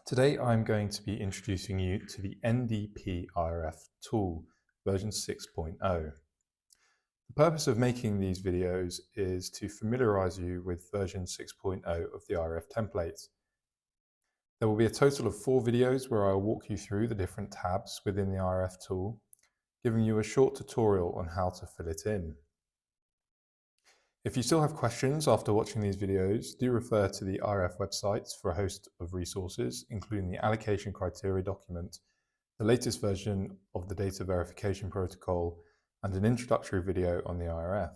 Today I'm going to be introducing you to the D&P IRF Tool version 6.0. The purpose of making these videos is to familiarize you with version 6.0 of the IRF template. There will be a total of 4 videos where I'll walk you through the different tabs within the IRF tool, giving you a short tutorial on how to fill it in. If you still have questions after watching these videos, do refer to the IRF website for a host of resources, including the allocation criteria document, the latest version of the data verification protocol, and an introductory video on the IRF.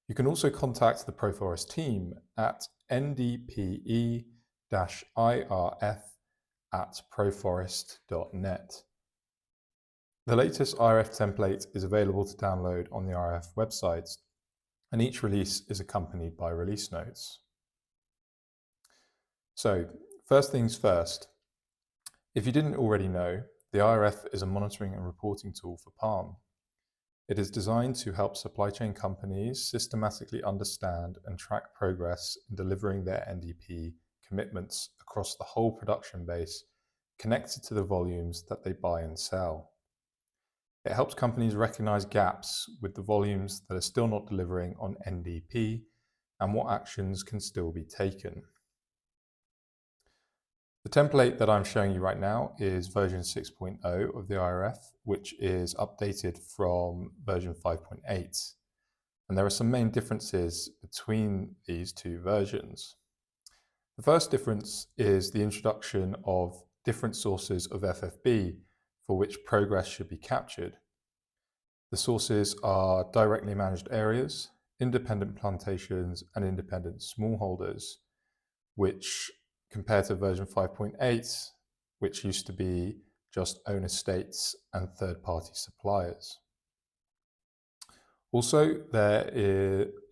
You can also contact the Proforest team at ndpe-irf@proforest.net. The latest IRF template is available to download on the IRF website, and each release is accompanied by release notes. So, first things first, if you didn't already know, the IRF is a monitoring and reporting tool for Palm. It is designed to help supply chain companies systematically understand and track progress in delivering their NDP commitments across the whole production base, connected to the volumes that they buy and sell. It helps companies recognize gaps with the volumes that are still not delivering on NDP and what actions can still be taken. The template that I'm showing you right now is version 6.0 of the IRF, which is updated from version 5.8. And there are some main differences between these two versions. The first difference is the introduction of different sources of FFB for which progress should be captured. The sources are directly managed areas, independent plantations, and independent smallholders, which compared to version 5.8, which used to be just own estates and third-party suppliers. Also, there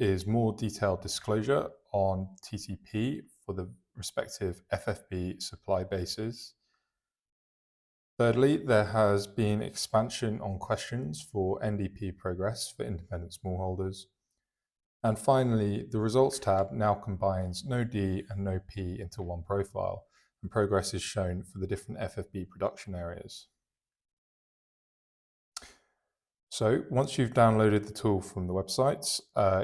is more detailed disclosure on TTP for the respective FFB supply bases. Thirdly, there has been expansion on questions for NDP progress for independent smallholders. And finally, the results tab now combines no D and no P into one profile, and progress is shown for the different FFB production areas. So once you've downloaded the tool from the website,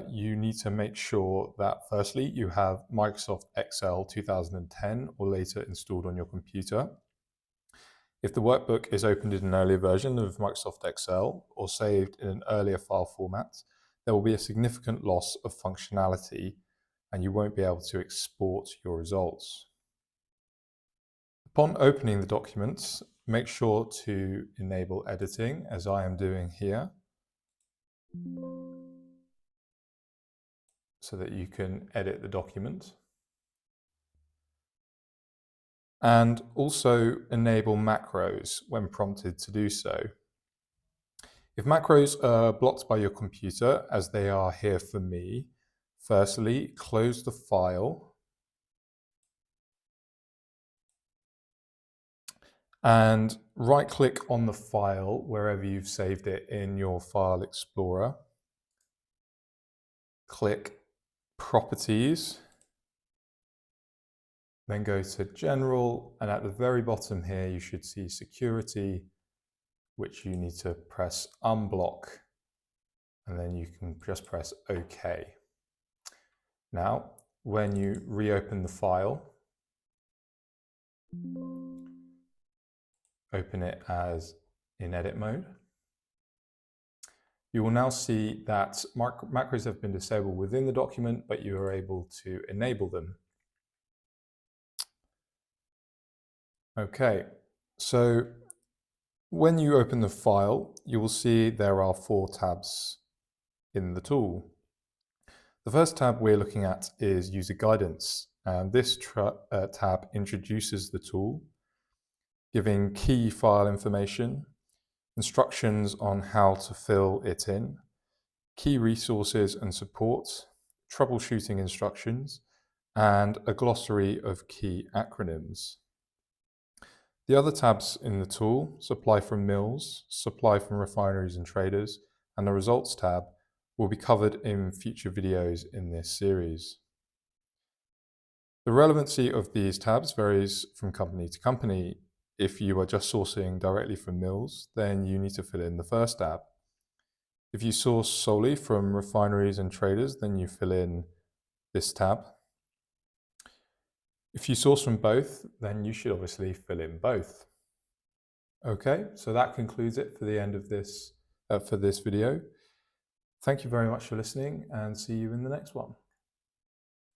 you need to make sure that firstly, you have Microsoft Excel 2010 or later installed on your computer. If the workbook is opened in an earlier version of Microsoft Excel or saved in an earlier file format, there will be a significant loss of functionality and you won't be able to export your results. Upon opening the documents, make sure to enable editing, as I am doing here, so that you can edit the document. And also enable macros when prompted to do so. If macros are blocked by your computer, as they are here for me, firstly, close the file and right-click on the file wherever you've saved it in your File Explorer. Click Properties, then go to General, and at the very bottom here you should see Security, which you need to press Unblock, and then you can just press OK. Now, when you reopen the file, open it as in edit mode, you will now see that macros have been disabled within the document, but you are able to enable them. Okay, so when you open the file, you will see there are 4 tabs in the tool. The first tab we're looking at is User Guidance, and this tab introduces the tool, giving key file information, instructions on how to fill it in, key resources and support, troubleshooting instructions, and a glossary of key acronyms. The other tabs in the tool, Supply from Mills, Supply from Refineries and Traders, and the Results tab, will be covered in future videos in this series. The relevancy of these tabs varies from company to company. If you are just sourcing directly from mills, then you need to fill in the first tab. If you source solely from refineries and traders, then you fill in this tab. If you source from both, then you should obviously fill in both. Okay, so that concludes it for the end of this for this video. Thank you very much for listening, and see you in the next one.